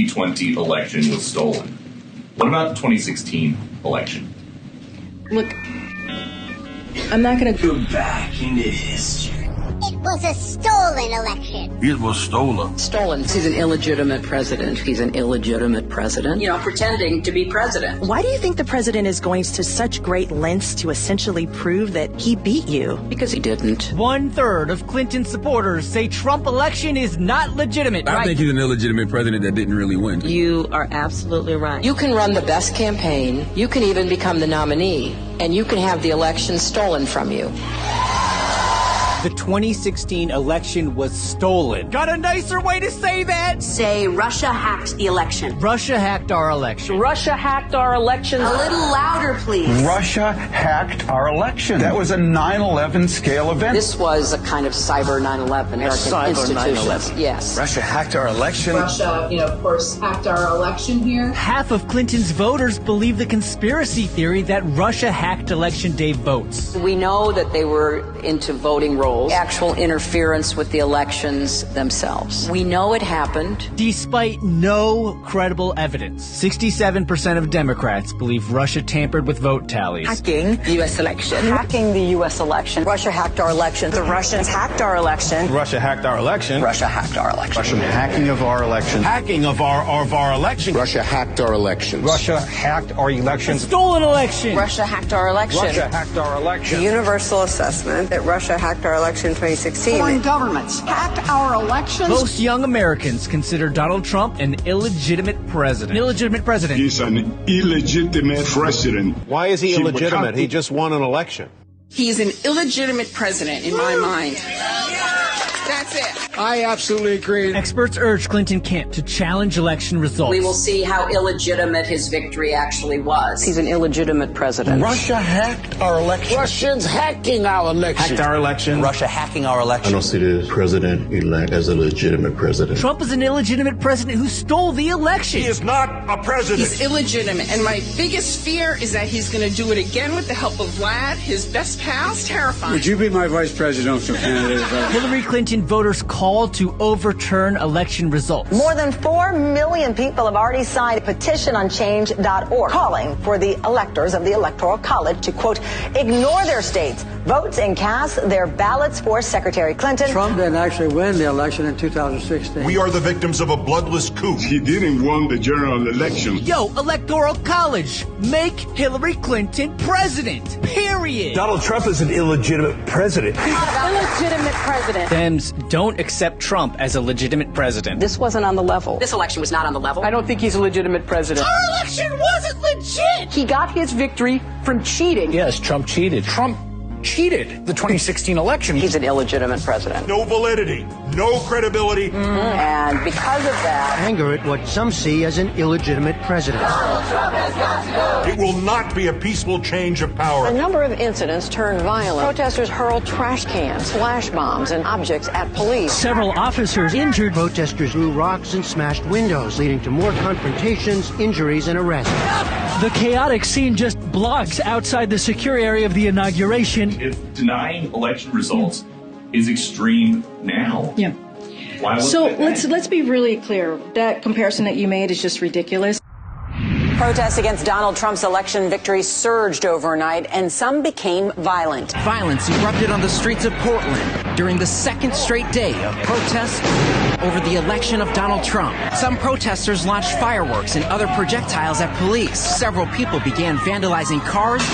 2020 election was stolen. What about the 2016 election? Look, I'm not going to go back into history. It was a stolen election. It was stolen. Stolen. He's an illegitimate president. He's an illegitimate president. You know, pretending to be president. Why do you think the president is going to such great lengths to essentially prove that he beat you? Because he didn't. 1/3 of Clinton supporters say Trump election is not legitimate. I think he's an illegitimate president that didn't really win. You are absolutely right. You can run the best campaign. You can even become the nominee. And you can have the election stolen from you. The 2016 election was stolen. Got a nicer way to say that? Say Russia hacked the election. Russia hacked our election. Russia hacked our elections. A little louder, please. Russia hacked our election. That was a 9/11 scale event. This was a kind of cyber 9/11. American institutions. Yes. Russia hacked our election. Russia, of course, hacked our election here. Half of Clinton's voters believe the conspiracy theory that Russia hacked election day votes. We know that they were into voting rolls. Actual interference with the elections themselves. We know it happened. Despite no credible evidence, 67% of Democrats believe Russia tampered with vote tallies. Hacking the U.S. election. Hacking the U.S. election. Russia hacked our election. The Russians hacked our election. Russia hacked our election. Russia hacked our election. Russian hacking of our election. Hacking of our election. Russia hacked our elections. Russia hacked our elections. Stolen election. Russia hacked our election. Russia hacked our election. The universal assessment that Russia hacked our election in 2016. Foreign governments hacked our elections. Most young Americans consider Donald Trump an illegitimate president. He's an illegitimate president. Why is he illegitimate? He just won an election. He's an illegitimate president in my mind. That's it. I absolutely agree. Experts urge Clinton camp to challenge election results. We will see how illegitimate his victory actually was. He's an illegitimate president. Russia hacked our election. Russians hacking our election. Hacked our election. Russia hacking our election. I don't see the president-elect as a legitimate president. Trump is an illegitimate president who stole the election. He is not a president. He's illegitimate. And my biggest fear is that he's going to do it again with the help of Vlad, his best pal. It's terrifying. Would you be my vice presidential candidate? Hillary Clinton voters call to overturn election results. More than 4 million people have already signed a petition on change.org calling for the electors of the Electoral College to, quote, ignore their states, votes, and cast their ballots for Secretary Clinton. Trump didn't actually win the election in 2016. We are the victims of a bloodless coup. He didn't win the general election. Yo, Electoral College, make Hillary Clinton president. Period. Donald Trump is an illegitimate president. Illegitimate president. Dems don't accept Trump as a legitimate president. This wasn't on the level. This election was not on the level. I don't think he's a legitimate president. Our election wasn't legit. He got his victory from cheating. Yes, Trump cheated. Trump cheated the 2016 election. He's an illegitimate president. No validity, no credibility. And because of that, Anger at what some see as an illegitimate president. It will not be a peaceful change of power. a number of incidents turned violent. Protesters hurled trash cans, flash bombs, and objects at police. Several officers injured. Protesters threw rocks and smashed windows, leading to more confrontations, injuries, and arrests. The chaotic scene just blocks outside the secure area of the inauguration. If denying election results is extreme now, Yeah. why was So it then? let's be really clear. That comparison that you made is just ridiculous. Protests against Donald Trump's election victory surged overnight, and some became violent. Violence erupted on the streets of Portland during the second straight day of protests over the election of Donald Trump. Some protesters launched fireworks and other projectiles at police. Several people began vandalizing cars.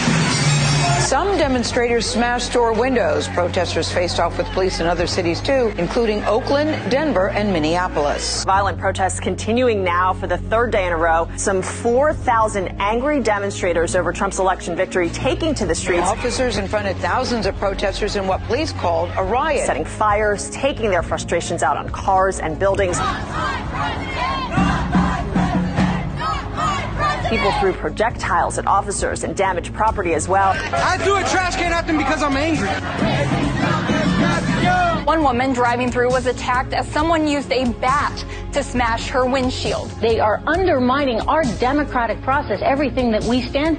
Some demonstrators smashed store windows. Protesters faced off with police in other cities, too, including Oakland, Denver, and Minneapolis. Violent protests continuing now for the third day in a row. Some 4,000 angry demonstrators over Trump's election victory taking to the streets. Officers confronted thousands of protesters in what police called a riot. Setting fires, taking their frustrations out on cars and buildings. People threw projectiles at officers and damaged property as well. I threw a trash can at them because I'm angry. One woman driving through was attacked as someone used a bat to smash her windshield. They are undermining our democratic process, everything that we stand for.